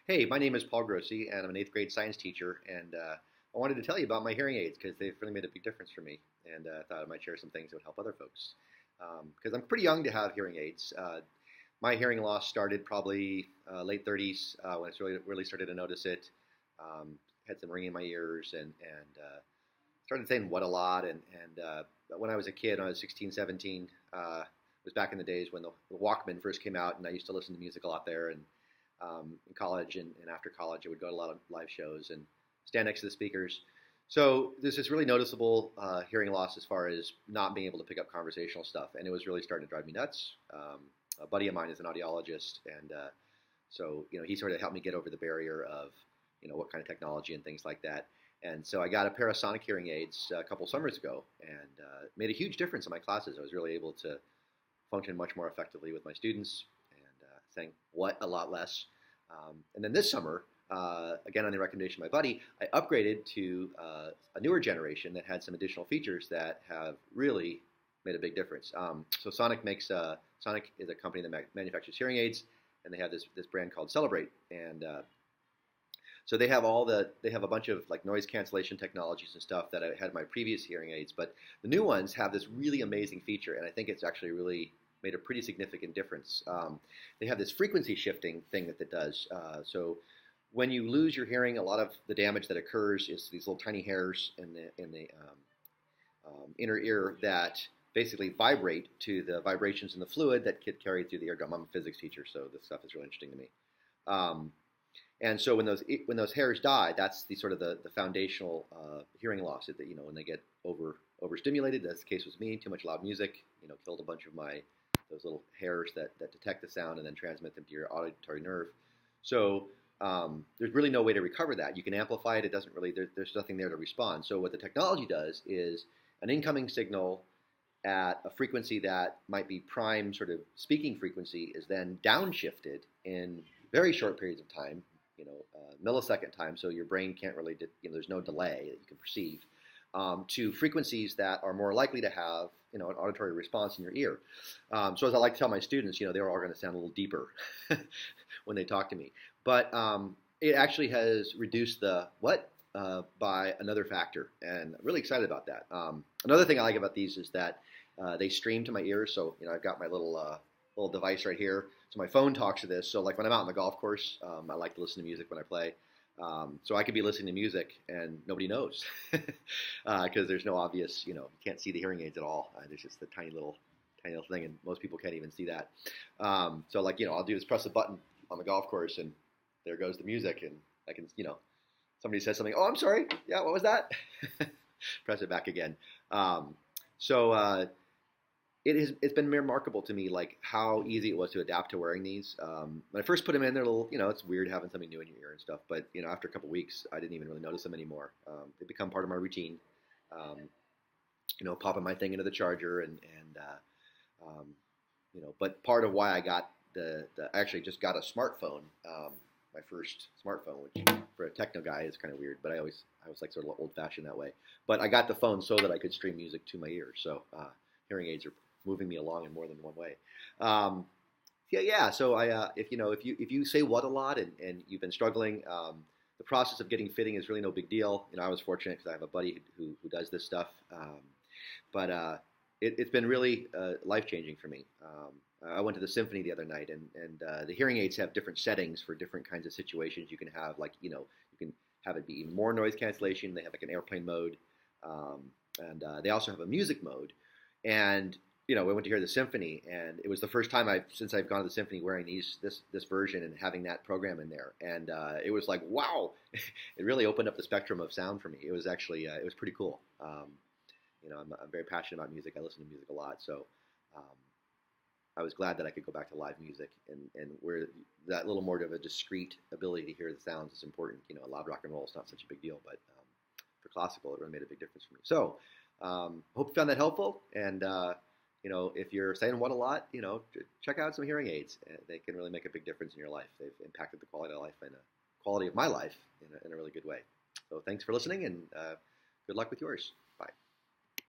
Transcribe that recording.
Hey, my name is Paul Grossi, and I'm an eighth grade science teacher. And I wanted to tell you about my hearing aids because they've really made a big difference for me. And I thought I might share some things that would help other folks. Because I'm pretty young to have hearing aids. My hearing loss started probably late 30s when I really started to notice it. Had some ringing in my ears and started saying what a lot. And when I was a kid, when I was 16, 17, it was back in the days when the Walkman first came out, and I used to listen to music a lot there. And in college and after college, I would go to a lot of live shows and stand next to the speakers. So there's this really noticeable hearing loss as far as not being able to pick up conversational stuff, and it was really starting to drive me nuts. A buddy of mine is an audiologist, and so he sort of helped me get over the barrier of what kind of technology and things like that. And so I got a pair of sonic hearing aids a couple summers ago, and made a huge difference in my classes. I was really able to function much more effectively with my students and saying what a lot less. And then this summer, again on the recommendation of my buddy, I upgraded to a newer generation that had some additional features that have really made a big difference. So Sonic is a company that manufactures hearing aids, and they have this brand called Celebrate, and so they have a bunch of like noise cancellation technologies and stuff that I had in my previous hearing aids, but the new ones have this really amazing feature, and I think it's actually really made a pretty significant difference. They have this frequency shifting thing that does. So when you lose your hearing, a lot of the damage that occurs is these little tiny hairs in the inner ear that basically vibrate to the vibrations in the fluid that get carried through the eardrum. I'm a physics teacher, so this stuff is really interesting to me. And so when those hairs die, that's the sort of the foundational hearing loss. That when they get overstimulated, as the case was me, too much loud music, killed a bunch of those little hairs that detect the sound and then transmit them to your auditory nerve. So there's really no way to recover that. You can amplify it. It doesn't really. There's nothing there to respond. So what the technology does is an incoming signal at a frequency that might be prime sort of speaking frequency is then downshifted in very short periods of time, millisecond time, so your brain can't really, there's no delay that you can perceive, to frequencies that are more likely to have, an auditory response in your ear. So as I like to tell my students, they're all going to sound a little deeper when they talk to me. But it actually has reduced the what by another factor, and I'm really excited about that. Another thing I like about these is that they stream to my ears, so I've got my little device right here. So my phone talks to this. So like when I'm out on the golf course, I like to listen to music when I play. So I could be listening to music and nobody knows because there's no obvious, you can't see the hearing aids at all. There's just a tiny little thing, and most people can't even see that. So like, I'll do is press a button on the golf course, and there goes the music, and I can, somebody says something. Oh, I'm sorry. Yeah, what was that? Press it back again. It's been remarkable to me, like how easy it was to adapt to wearing these. When I first put them in, they're a little, it's weird having something new in your ear and stuff. But after a couple weeks, I didn't even really notice them anymore. They become part of my routine. Popping my thing into the charger But part of why I got I actually just got a smartphone, my first smartphone, which for a techno guy is kind of weird. But I was like sort of old-fashioned that way. But I got the phone so that I could stream music to my ears. So hearing aids are moving me along in more than one way. So if you say what a lot and you've been struggling, the process of getting fitting is really no big deal. I was fortunate because I have a buddy who does this stuff. But it's been really life-changing for me. I went to the symphony the other night, and the hearing aids have different settings for different kinds of situations. You can have you can have it be even more noise cancellation. They have like an airplane mode, and they also have a music mode. And we went to hear the symphony, and it was the first time since I've gone to the symphony wearing this version and having that program in there. And it was like, wow, it really opened up the spectrum of sound for me. It was actually it was pretty cool. I'm very passionate about music. I listen to music a lot, so I was glad that I could go back to live music and where that little more of a discrete ability to hear the sounds is important. Loud rock and roll is not such a big deal, but for classical, it really made a big difference for me. So. Hope you found that helpful, and if you're saying what a lot, check out some hearing aids. They can really make a big difference in your life. They've impacted the quality of life and quality of my life in a really good way. So thanks for listening, and good luck with yours.